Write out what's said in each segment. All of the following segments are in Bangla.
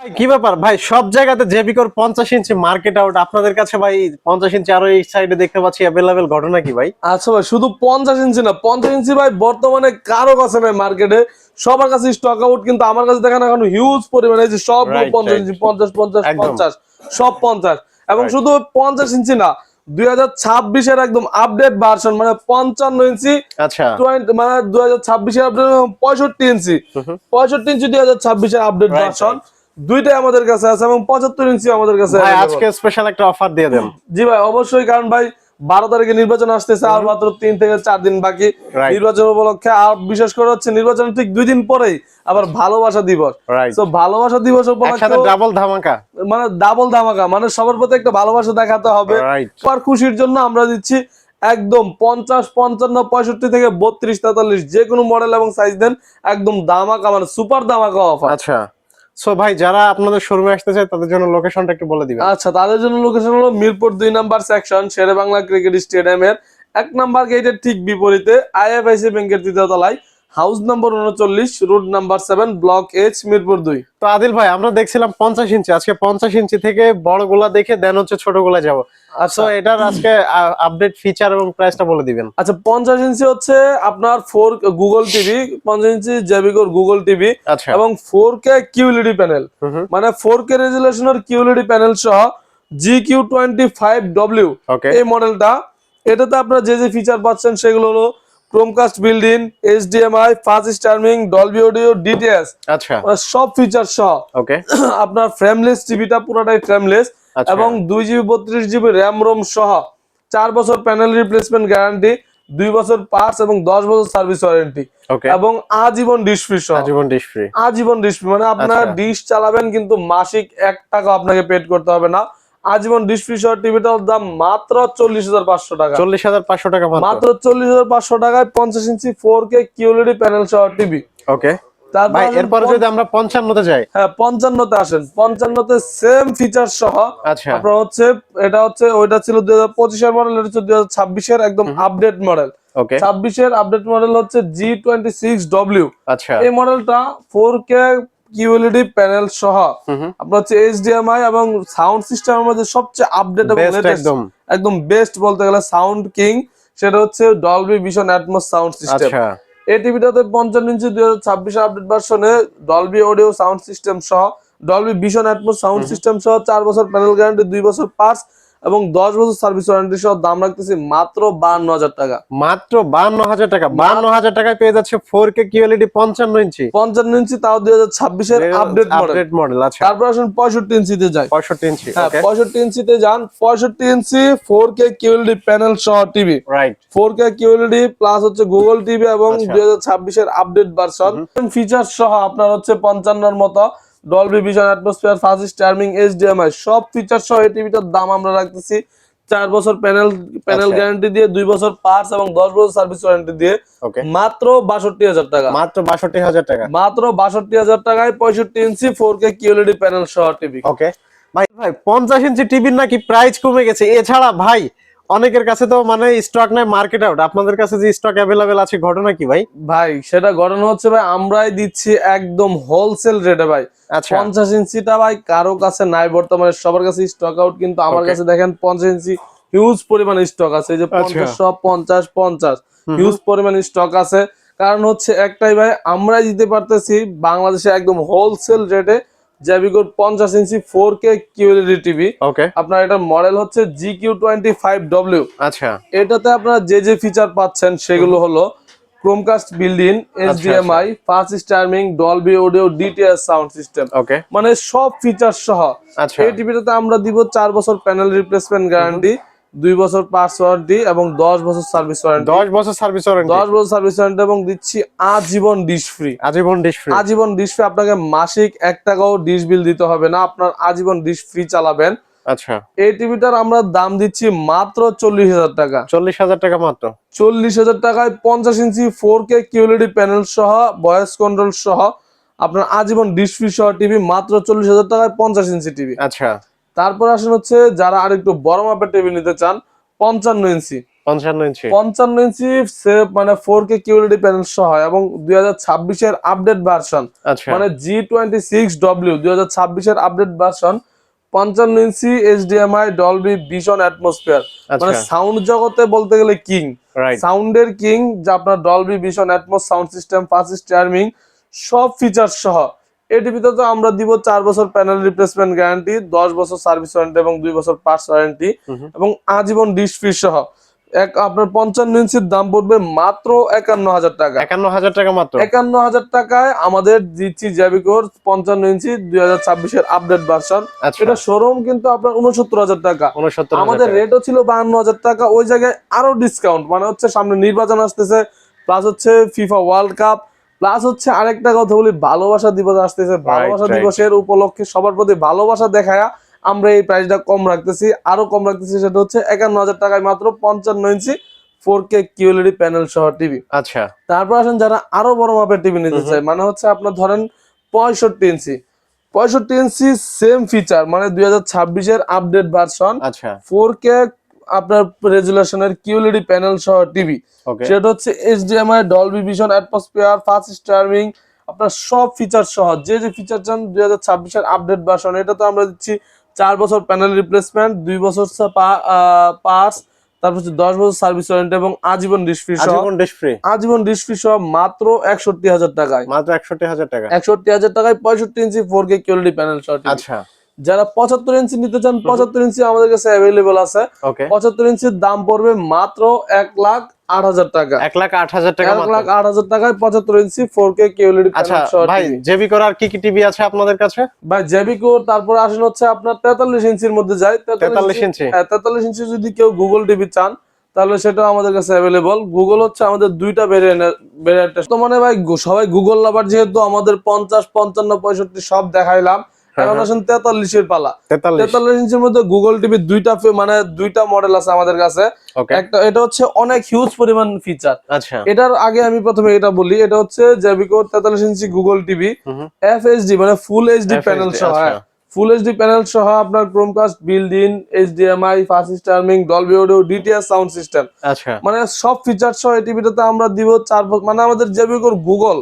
কি ব্যাপার ভাই, সব জায়গাতে জেবিকোর 50 ইঞ্চি মার্কেট আউট, আপনাদের কাছে ভাই 50 ইঞ্চি আরো এই সাইডে দেখতে পাচ্ছি অ্যাভেলেবেল, ঘটনা কি ভাই? আচ্ছা ভাই, শুধু 50 ইঞ্চি না, 50 ইঞ্চি ভাই বর্তমানে কারো কাছে নাই মার্কেটে, সবার কাছে স্টক আউট। কিন্তু আমার কাছে দেখেন এখন হিউজ পরিমাণে, এই যে সবগুলো রাইট 50 ইঞ্চি, রাইট, 50 50 একদম 50 সব 50। এবং রাইট। শুধু 50 ইঞ্চি না, 2026-এর একদম আপডেট ভার্সন, মানে 55 ইঞ্চি, আচ্ছা। মানে 2026-এর আপডেট 65 ইঞ্চি, হুম হুম। 65 ইঞ্চি 2026-এর আপডেট রাইট ভার্সন, রাইট। দুইটাই আমাদের কাছে আছে। এবং 75 ইঞ্চি আমাদের কাছে ভাই অ্যাভেলেবল। আজকে স্পেশাল একটা অফার দিয়ে দেন। জি ভাই, অবশ্যই। কারণ ভাই 12 তারিখে নির্বাচন আসতেছে, আর মাত্র 3 থেকে 4 দিন বাকি রাইট নির্বাচন উপলক্ষে। আর বিশেষ করে হচ্ছে নির্বাচনের ঠিক 2 দিন পরেই আবার ভালোবাসা দিবস। রাইট, তো ভালোবাসা দিবস একসাথে উপলক্ষে ডাবল ধামাকা। মানে ডাবল ধামাকা, মানে সবার প্রতি একটা ভালোবাসা দেখাতে হবে। রাইট। আর খুশির জন্য আমরা দিচ্ছি একদম 50 55 65 থেকে 32 43 যে কোনো মডেল এবং সাইজ দেন, একদম ধামাকা, মানে সুপার ধামাকা অফার। আচ্ছা, সো ভাই যারা আপনাদের শোরুমে আসতে চায় তাদের জন্য লোকেশনটা একটু বলে দিবেন। আচ্ছা, তাদের জন্য লোকেশন হলো মিরপুর 2 নাম্বার সেকশন, শেরে বাংলা ক্রিকেট স্টেডিয়ামের 1 নাম্বার গেটের ঠিক বিপরীতে, আইএফআইসি ব্যাংকের 3য় তলায়, হাউস নম্বর 39, road number 7, block H, Mirpur 2। তো আদিল ভাই, আমরা দেখছিলাম 50 ইঞ্চি, আজকে 50 ইঞ্চি থেকে বড়গুলা দেখে দেন হচ্ছে ছোটগুলা যাব। আচ্ছা সো এটার আজকে আপডেট ফিচার এবং প্রাইসটা বলে দিবেন। আচ্ছা, 50 ইঞ্চি হচ্ছে আপনার গুগল টিভি, 50 ইঞ্চি জেবিকোর গুগল টিভি, আচ্ছা। এবং 4K কিউএলইডি প্যানেল, হুম হুম। মানে 4K রেজুলেশনের কিউএলইডি প্যানেল সহ GQ25W ওকে। এই মডেলটা। এটাতে আপনারা যে যে ফিচার পাচ্ছেন সেগুলো হলো Chromecast built in, HDMI, fast streaming, Dolby audio, DTS, আচ্ছা। সব ফিচার সহ। ওকে। আপনার ফ্রেমলেস টিভিটা পুরোটাই ফ্রেমলেস, আচ্ছা। এবং 2 GB 32 GB র্যাম রোম সহ, 4 বছর প্যানেল রিপ্লেসমেন্ট গ্যারান্টি, 2 বছর পার্টস এবং 10 বছর সার্ভিস ওয়ারেন্টি, ওকে। এবং আজীবন ডিশ ফ্রি সহ। আজীবন ডিশ ফ্রি। আজীবন ডিশ ফ্রি মানে আপনার আচ্ছা। ডিশ চালাবেন কিন্তু মাসিক 1 টাকা আপনাকে পেড করতে হবে না। আজীবন ডিশ ফ্রি সহ টিভিটার দাম মাত্র 40,500 টাকা। 40,500 টাকা মাত্র 40,500 টাকায় 50 ইঞ্চি 4K কিউএলইডি প্যানেল সহ টিভি। ওকে। তারপর ভাই এরপরে যদি আমরা 55 তে যাই। হ্যাঁ, 55-তে আসেন। 55-তে সেম ফিচার সহ আচ্ছা। আপনার হচ্ছে, এটা হচ্ছে ওইটা ছিল 2025-এর মডেল, এটা হচ্ছে 2026-এর একদম আপডেট মডেল। ওকে। 26-এর আপডেট মডেল হচ্ছে G26W। আচ্ছা। এই মডেলটা 4K কিউএলইডি প্যানেল সহ আপনার হচ্ছে HDMI এবং সাউন্ড সিস্টেমের মধ্যে সবচেয়ে আপডেট এবং বেস্ট লেটেস্ট, একদম। একদম বেস্ট বলতে গেলে সাউন্ড কিং, সেটা হচ্ছে Dolby Vision Atmos sound system. আচ্ছা। এই টিভিটাতে 55 ইঞ্চি 2026 আপডেট ভার্সনে ডলবি অডিও সাউন্ড সিস্টেম সহ, Dolby Vision Atmos sound system সহ, 4 বছর প্যানেল গ্যারান্টি, 2 বছর পার্টস এবং 10 বছর সার্ভিস ওয়ারেন্টি সহ দাম রাখতেছি মাত্র 52,000 টাকা। মাত্র 52,000 টাকা। 52,000 টাকায় পেয়ে যাচ্ছে 4K কিউএলইডি 55 ইঞ্চি। 55 ইঞ্চি, তাও 2026-এর আপডেট মডেল। Update model. আচ্ছা। তারপর আসুন 65 ইঞ্চিতে যাই। 65 ইঞ্চি। হ্যাঁ, ওকে। 65 ইঞ্চিতে যান। 65 ইঞ্চি 4K কিউএলইডি প্যানেল সহ TV, right. 4K QLED plus হচ্ছে গুগল টিভি এবং আচ্ছা। 2026-এর আপডেট ভার্সন ফিচার সহ আপনার হচ্ছে 55-এর মতো Dolby vision atmosphere, fast streaming, HDMI সব ফিচার সহ এই টিভিটার দাম আমরা রাখতেছি 4 বছর প্যানেল আচ্ছা। গ্যারান্টি দিয়ে, 2 বছর পার্টস এবং 10 বছর সার্ভিস ওয়ারেন্টি দিয়ে ওকে। মাত্র 62,000 টাকা। মাত্র 62,000 টাকা। মাত্র 62,000 টাকায় 65 ইঞ্চি 4K কিউএলইডি প্যানেল সহ টিভি। ওকে। ভাই ভাই 50 ইঞ্চি টিভির নাকি প্রাইস কমে গেছে, এছাড়া ভাই অনেকের কাছে তো মানে স্টক নাই, মার্কেট আউট, আপনাদের কাছে যে স্টক অ্যাভেলেবেল আছে, ঘটনা কি ভাই? ভাই সেটা ঘটনা হচ্ছে ভাই, আমরাই দিচ্ছি একদম হোলসেল রেটে ভাই। আচ্ছা। 50 ইঞ্চিটা ভাই কারো কাছে নাই বর্তমানে, সবার কাছে স্টক আউট। কিন্তু আমার Okay. কাছে দেখেন 50 ইঞ্চি হিউজ পরিমাণে স্টক আছে, এই যে 50 সব 50 50 হিউজ পরিমাণে স্টক আছে। কারণ হচ্ছে একটাই ভাই, আমরাই দিতে পারতেছি বাংলাদেশে একদম হোলসেল রেটে জেবিকোর 50 ইঞ্চি 4K কিউএলইডি টিভি। ওকে। আপনার এটার মডেল হচ্ছে GQ25W। আচ্ছা। এটাতে আপনারা যে যে ফিচার পাচ্ছেন সেগুলো হলো Chromecast built in, HDMI, fast streaming, Dolby audio, DTS sound system, okay. মানে সব ফিচার সহ। আচ্ছা। এই টিভিটাতে আমরা দিব 4 বছর প্যানেল রিপ্লেসমেন্ট গ্যারান্টি, 2 বছর পার্টস ওয়ারেন্টি এবং 10 বছর সার্ভিস ওয়ারেন্টি। 10 বছর সার্ভিস ওয়ারেন্টি। 10 বছর সার্ভিস ওয়ারেন্টি এবং দিচ্ছি আজীবন ডিশ ফ্রি। আজীবন ডিশ ফ্রি। আজীবন ডিশ ফ্রি, আপনাকে মাসিক 1 টাকাও ডিশ বিল দিতে হবে না, আপনার আজীবন ডিশ ফ্রি চালাবেন। আচ্ছা। এই টিভিটার আমরা দাম দিচ্ছি মাত্র 40,000 টাকা। 40,000 টাকা মাত্র। 40,000 টাকায় 50 ইঞ্চি 4K কিউএলইডি প্যানেল সহ, ভয়েস কন্ট্রোল সহ আপনার আজীবন ডিশ ফ্রি সহ টিভি মাত্র 40,000 টাকায় 50 ইঞ্চি টিভি। আচ্ছা। তারপর আসেন হচ্ছে যারা আরেকটু বড় মাপের টিভি নিতে চান, 55 ইঞ্চি 55 ইঞ্চি 55 ইঞ্চি মানে 4K কিউএলইডি প্যানেল সহ এবং 2026 এর আপডেট ভার্সন, আচ্ছা মানে G26W 2026 এর আপডেট ভার্সন, 55 ইঞ্চি এইচডিএমআই ডলবি ভিশন অ্যাটমসফিয়ার, মানে আচ্ছা সাউন্ড জগতে বলতে গেলে কিং, রাইট সাউন্ডের কিং, যা আপনার Dolby Vision Atmos sound system, fast steering সব ফিচার সহ। এই টিভিতে তো আমরা দিব 4 বছর প্যানেল রিপ্লেসমেন্ট গ্যারান্টি, 10 বছর সার্ভিস ওয়ারেন্টি এবং 2 বছর পার্টস ওয়ারেন্টি এবং আজীবন ডিশ ফ্রি সহ। আপনার 55 ইঞ্চির দাম পড়বে মাত্র 51,000 টাকা। 51,000 টাকা মাত্র। 51,000 টাকায় আমাদের দিচ্ছি জ্যাভিকোর 55 ইঞ্চি 2026 এর আপডেট ভার্সন। আচ্ছা এটা শোরুম কিন্তু আপনার 69,000 টাকা, 69,000 আমাদের রেটও ছিল 52,000 টাকা। ওই জায়গায় আরো ডিসকাউন্ট, মানে হচ্ছে সামনে নির্বাচন আসতেছে, প্লাস হচ্ছে ফিফা ওয়ার্ল্ড কাপ, প্লাস হচ্ছে আরেকটা কথা বলি, ভালোবাসা দিবস আসতেছে। ভালোবাসা দিবসের উপলক্ষে সবার প্রতি ভালোবাসা দেখায়া আমরা এই প্রাইসটা কম রাখতেছি, আরো কম রাখতেছি। সেটা হচ্ছে 51,000 টাকায় মাত্র 55 ইঞ্চি 4K কিউএলইডি প্যানেল সহ টিভি। আচ্ছা তারপর আসেন যারা আরো বড় মাপের টিভি নিতে চায়, মানে হচ্ছে আপনার ধরেন 65 ইঞ্চি, 65 ইঞ্চি সেম ফিচার, মানে 2026 এর আপডেট ভার্সন, আচ্ছা 4K আপনার রেজুলেশনের কিউএলইডি প্যানেল সহ টিভি। ওকে সেটা হচ্ছে HDMI Dolby vision atmosphere fast steering, আপনার সব ফিচার সহ যে যে ফিচার চান 2026 এর আপডেট ভার্সন। এটা তো আমরা দিচ্ছি 4 বছর প্যানেল রিপ্লেসমেন্ট, 2 বছর পার্টস, তারপর হচ্ছে 10 বছর সার্ভিস ওয়ারেন্টি এবং আজীবন ডিশ ফ্রি সহ। আজীবন ডিশ ফ্রি, আজীবন ডিশ ফ্রি সহ মাত্র 61,000 টাকায়। মাত্র 61,000 টাকা। 61,000 টাকায় 65 ইঞ্চি 4K কিউএলইডি প্যানেল সহ টিভি। আচ্ছা যারা 75 ইঞ্চি নিতে চান, 75 ইঞ্চি আমাদের কাছে অ্যাভেলেবল আছে। ওকে 75 ইঞ্চির দাম পড়বে মাত্র 1,08,000 টাকা। 1,08,000 টাকা মাত্র। 1,08,000 টাকায় 75 ইঞ্চি 4K কিউএলইডি আচ্ছা প্যানেল সহ ভাই টিভি। জেবিকোর আর কি কি টিভি আছে আপনাদের কাছে? ভাই জেবিকো, তারপর আসেন হচ্ছে আপনার 43 ইঞ্চির মধ্যে যায়। 43 ইঞ্চি? হ্যাঁ 43 ইঞ্চি যদি কেউ গুগল টিভি চান তাহলে সেটাও আমাদের কাছে অ্যাভেলেবল। গুগল হচ্ছে আমাদের দুইটা ভেরিয়েন্ট। তো মানে ভাই সবাই গুগল লাভার, যেহেতু আমাদের 50, 55, 65 সব দেখাইলাম, এখন আসেন 43 এর পালা। 43 ইঞ্চির মধ্যে গুগল টিভি দুইটা মডেল আছে আমাদের কাছে। ওকে একটা এটা হচ্ছে অনেক হিউজ পরিমাণ ফিচার। আচ্ছা এটার আগে আমি প্রথমে এটা বলি, এটা হচ্ছে জেবিকো 43 ইঞ্চি গুগল টিভি এফএইচডি, মানে ফুল এইচডি প্যানেল সহ। ফুল এইচডি প্যানেল সহ আপনার Chromecast, built in, HDMI, fast steering, Dolby audio, DTS sound system, আচ্ছা মানে সব ফিচার সহ এই টিভিটাতে আমরা দিব 4 বছর, মানে আমাদের জেবিকোর গুগল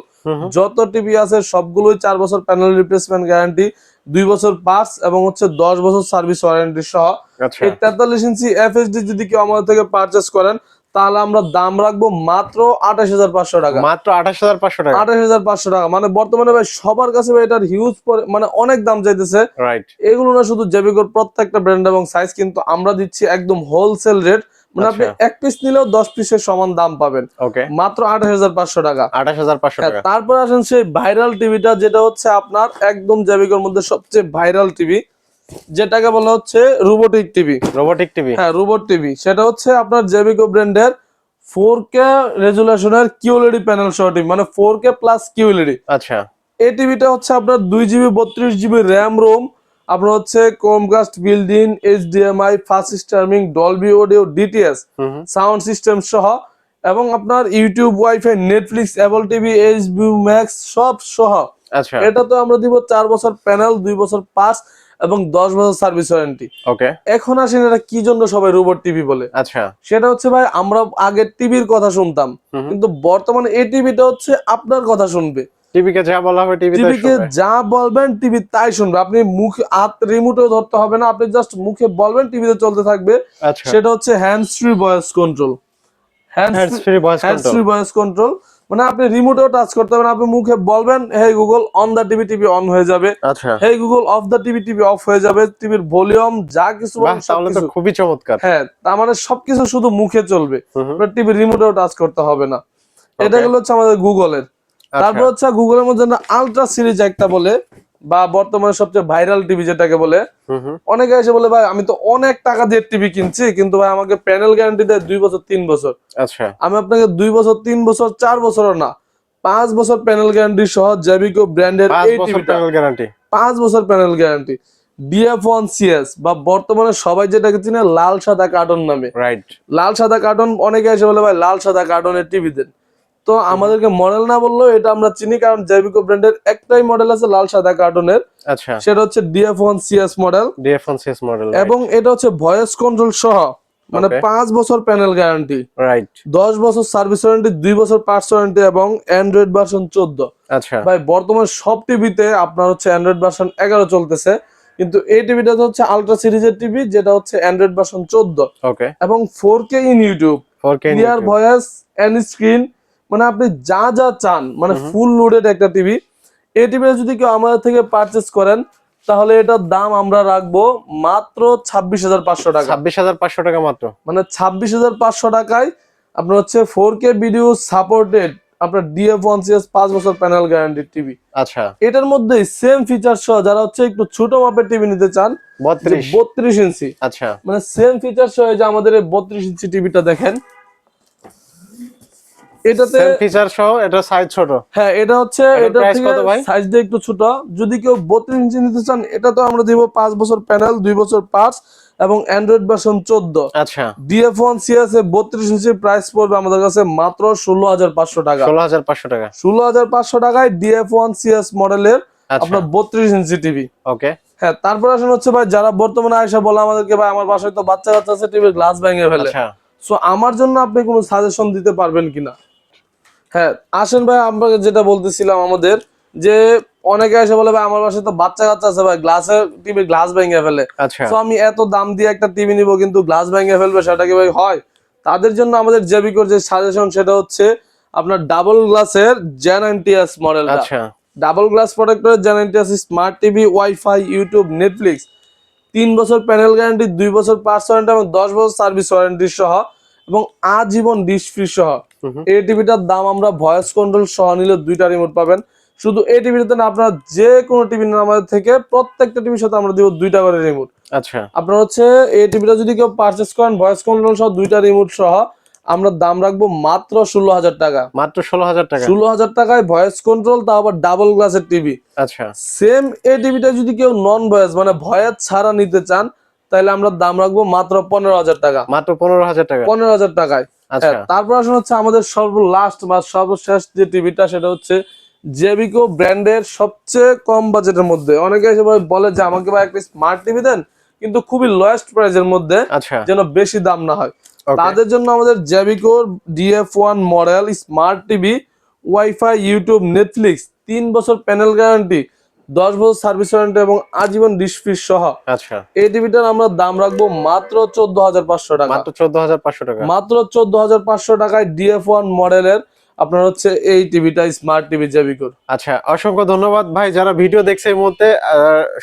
যত টিভি আছে সবগুলোই 4 বছর প্যানেল রিপ্লেসমেন্ট গ্যারান্টি, 2 বছর পার্টস এবং হচ্ছে 10 বছর সার্ভিস ওয়ারেন্টি সহ। আচ্ছা এই 43 ইঞ্চি এফএসডি যদি কেউ আমাদের থেকে পারচেজ করেন তাহলে আমরা দাম রাখবো মাত্র 28,500 টাকা। মাত্র 28,500 টাকা। 28,500 টাকা, মানে বর্তমানে ভাই সবার কাছে ভাই এটার হিউজ মানে অনেক দাম চাইতেছে। রাইট এগুলো না শুধু জেবিকোর প্রত্যেকটা ব্র্যান্ড এবং সাইজ, কিন্তু আমরা দিচ্ছি একদম হোলসেল রেট, মানে আপনি এক পিস নিলেও 10 পিসের সমান দাম পাবেন ওকে মাত্র 28,500 টাকা। 28,500 টাকা। তারপর আসেন সেই ভাইরাল টিভিটা, যেটা হচ্ছে আপনার একদম জেবিকোর মধ্যে সবচেয়ে ভাইরাল টিভি, যেটাকে বলা হচ্ছে রোবোটিক টিভি। রোবোটিক টিভি, হ্যাঁ রোবট টিভি। সেটা হচ্ছে আপনার জেবিকো ব্র্যান্ডের 4K রেজুলেশনের কিউএলইডি প্যানেল সহ টিভি, মানে 4K প্লাস কিউএলইডি। আচ্ছা এই টিভিটা হচ্ছে আপনার 2GB 32GB র্যাম রোম, আপনার হচ্ছে Chromecast, built in, HDMI, fast steering, Dolby audio, DTS sound system সহ, এবং আপনার YouTube, wifi, Netflix, Apple TV, HBO max সব সহ। আচ্ছা এটা তো আমরা দিব 4 বছর প্যানেল, 2 বছর পাস এবং 10 বছর সার্ভিস ওয়ারেন্টি। ওকে এখন আসেন এটা কি জন্য সবাই রোবট টিভি বলে। আচ্ছা সেটা হচ্ছে ভাই আমরা আগে টিভির কথা শুনতাম, কিন্তু বর্তমানে এই টিভিটা হচ্ছে আপনার কথা শুনবে। টিভিকে যা বলা হবে টিভিকে যা বলবেন টিভি তাই শুনবে। আপনি মুখে হাত রিমোটেও ধরতে হবে না, আপনি জাস্ট মুখে বলবেন টিভিতে চলতে থাকবে। আচ্ছা সেটা হচ্ছে hands free voice control. Hands free voice control, মানে আপনি রিমোটেও টাচ করতে হবে না, আপনি মুখে বলবেন hey Google on the TV, TV on হয়ে যাবে। আচ্ছা hey Google off the TV, TV off হয়ে যাবে। টিভির ভলিউম যা কিছু তাহলে তো খুবই চমৎকার। হ্যাঁ তার মানে সবকিছু শুধু মুখে চলবে, টিভি রিমোটেও টাচ করতে হবে না। এটা গেল হচ্ছে আমাদের গুগলের। তারপর হচ্ছে গুগলের মধ্যে আলট্রা সিরিজ একটা বলে, বা বর্তমানে সবচেয়ে ভাইরাল টিভি যেটাকে বলে। অনেকে এসে বলে ভাই আমি তো অনেক টাকা দিয়ে টিভি কিনছি, কিন্তু ভাই আমাকে প্যানেল গ্যারান্টি দেয় 2 বছর 3 বছর। আচ্ছা আমি আপনাকে 2 বছর 3 বছর 4 বছরও না, 5 বছর প্যানেল গ্যারান্টি সহ জেবিকো ব্র্যান্ডের এই টিভিটা, 5 বছর প্যানেল গ্যারান্টি, DF1CS, বা বর্তমানে সবাই যেটাকে চিনে লাল সাদা কার্টন নামে। রাইট লাল সাদা কার্টন, অনেকে এসে বলে ভাই লাল সাদা কার্টনের টিভি দেন। তো আমাদেরকে মডেল না বললেও এটা আমরা চিনি, কারণ জেবিকো ব্র্যান্ডের একটাই মডেল আছে লাল সাদা কার্টনের। আচ্ছা সেটা হচ্ছে DF1CS মডেল। DF1CS মডেল, এবং এটা হচ্ছে ভয়েস কন্ট্রোল সহ, মানে 5 বছর প্যানেল গ্যারান্টি, রাইট, 10 বছর সার্ভিস ওয়ারেন্টি, 2 বছর পার্টস ওয়ারেন্টি এবং অ্যান্ড্রয়েড ভার্সন 14। আচ্ছা ভাই বর্তমানে সব টিভিতে আপনার হচ্ছে অ্যান্ড্রয়েড ভার্সন 11 চলতেছে, কিন্তু এই টিভিটা হচ্ছে আলট্রা সিরিজের টিভি, যেটা হচ্ছে অ্যান্ড্রয়েড ভার্সন 14 ওকে, এবং 4K in YouTube, 4K clear voice and screen, মানে আপনি যা যা চান, মানে ফুল লোডেড একটা টিভি। এই টিভিটা যদি কেউ আমাদের থেকে পারচেজ করেন তাহলে এটার দাম আমরা রাখবো মাত্র 26,500 টাকা। 26,500 টাকা মাত্র, মানে 26,500 টাকায় আপনার হচ্ছে 4K ভিডিও সাপোর্টেড আপনার DF1CS 5 বছর প্যানেল গ্যারান্টি টিভি। আচ্ছা এটার মধ্যে সেম ফিচার সহ যারা হচ্ছে একটু ছোট মাপের টিভি নিতে চান, 32 ইঞ্চি, আচ্ছা মানে সেম ফিচার সহ যে আমাদের এই 32 ইঞ্চি টিভিটা দেখেন, এটাতে সেম ফিচার সহ, এটা সাইজ ছোট, হ্যাঁ এটা হচ্ছে এটা প্রাইস কত ভাই? সাইজ দিয়ে একটু ছোট। যদি কেউ 32 ইঞ্চি নিতে চান এটা তো আমরা দিব 5 বছর প্যানেল, 2 বছর পার্টস এবং অ্যান্ড্রয়েড ভার্সন 14। আচ্ছা DF1CS এ 32 ইঞ্চি প্রাইস পড়বে আমাদের কাছে মাত্র 16,500 টাকা। 16,500 টাকা, 16,500 টাকায় DF1CS মডেলের আপনার 32 ইঞ্চি টিভি। ওকে, হ্যাঁ তারপর আসেন হচ্ছে ভাই যারা বর্তমানে আয়সা বলে আমাদেরকে ভাই আমার বাসায় তো বাচ্চা কাচ্চা আছে, টিভির গ্লাস ভেঙে ফেলে, আচ্ছা সো আমার জন্য আপনি কোনো সাজেশন দিতে পারবেন কিনা? হ্যাঁ আসেন ভাই, আমরা যেটা বলতেছিলাম আমাদের যে অনেকে এসে বলে ভাই আমার বাসায় তো বাচ্চা কাচ্চা আছে ভাই, গ্লাসের টিভি গ্লাস ভেঙে ফেলে, আচ্ছা তো আমি এত দাম দিয়ে একটা টিভি নিব কিন্তু গ্লাস ভেঙে ফেলবে, সেটা কি ভাই হয়? তাদের জন্য আমাদের জেবিকোর যে সাজেশন সেটা হচ্ছে আপনার ডাবল গ্লাসের Gen9TS মডেলটা। আচ্ছা double glass protector Gen9TS smart TV, wifi, YouTube, Netflix, 3 বছর প্যানেল গ্যারান্টি, 2 বছর পার্টস ওয়ারেন্টি এবং 10 বছর সার্ভিস ওয়ারেন্টি সহ এবং আজীবন ডিশ ফ্রি সহ। এই টিভিটার দাম আমরা ভয়েস কন্ট্রোল সহ নিলে 2টা রিমোট পাবেন। শুধু এই টিভিটাতে না, আপনারা যে কোনো টিভি নেন আমাদের থেকে প্রত্যেকটা টিভির সাথে আমরা দিব 2টা করে রিমোট। আচ্ছা আপনার হচ্ছে এই টিভিটা যদি কেউ পারচেজ করেন ভয়েস কন্ট্রোল সহ 2টা রিমোট সহ আমরা দাম রাখবো মাত্র 16,000 টাকা। মাত্র 16,000 টাকা, 16,000 টাকায় ভয়েস কন্ট্রোল, তাও আবার ডাবল গ্লাসের টিভি। আচ্ছা সেম এই টিভিটা যদি কেউ নন ভয়েস মানে ভয়েস ছাড়া নিতে চান তাহলে আমরা দাম রাখবো মাত্র 15,000 টাকা। মাত্র 15,000 টাকা, 15,000 টাকায়। আচ্ছা হ্যাঁ, তারপর আসলে হচ্ছে আমাদের সর্বলাস্ট বা সর্বশেষ যে টিভিটা সেটা হচ্ছে জেবিকো ব্র্যান্ডের সবচেয়ে কম বাজেটের মধ্যে। অনেকে এসে বলে যে আমাকে ভাই একটা স্মার্ট টিভি দেন কিন্তু খুবই লোয়েস্ট প্রাইসের মধ্যে, আচ্ছা যেন বেশি দাম না হয়। তাদের জন্য আমাদের জেবিকোর DF1 model smart TV, wifi, YouTube, Netflix, 3 বছর প্যানেল গ্যারান্টি, 10 বছর সার্ভিস ওয়ারেন্টি এবং আজীবন ডিশ ফ্রি সহ আচ্ছা এই টিভিটার আমরা দাম রাখবো মাত্র 14,500 টাকা। মাত্র 14,500 টাকা, মাত্র 14,500 টাকায় DF1 মডেলের আপনার হচ্ছে এই টিভিটা স্মার্ট টিভি জেবিকোর। আচ্ছা অসংখ্য ধন্যবাদ ভাই। যারা ভিডিও দেখছে এই মুহূর্তে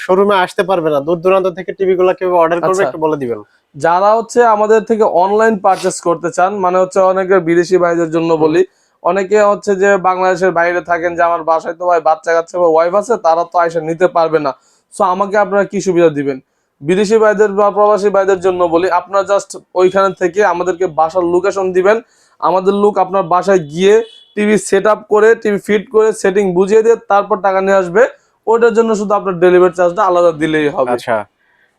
শোরুমে আসতে পারবে না, দূর দূরান্ত থেকে টিভি গুলা কিভাবে অর্ডার করবে একটু বলে দিবেন। যারা হচ্ছে আমাদের থেকে অনলাইন পারচেস করতে চান, মানে হচ্ছে অনেকের বিদেশি ভাইদের জন্য বলি, অনেকে হচ্ছে যে বাংলাদেশের বাইরে থাকেন, যে আমার বাসায় তো ভাই বাচ্চা কাচ্চা বা ওয়াইফ আছে, তারা তো আইসা নিতে পারবে না, সো আমাকে আপনারা কি সুবিধা দিবেন? বিদেশি ভাইদের বা প্রবাসী ভাইদের জন্য বলি, আপনারা জাস্ট ওইখানে থেকে আমাদেরকে বাসার লোকেশন দিবেন, আমাদের লোক আপনার বাসায় গিয়ে টিভি সেট আপ করে, টিভি ফিট করে, সেটিং বুঝিয়ে দিয়ে তারপর টাকা নিয়ে আসবে। ওটার জন্য শুধু আপনার ডেলিভারি চার্জটা আলাদা দিলেই হবে। আচ্ছা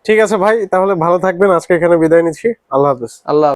ঠিক আছে ভাই, তাহলে ভালো থাকবেন, আজকে এখানে বিদায় নিচ্ছি, আল্লাহ হাফেজ। আল্লাহ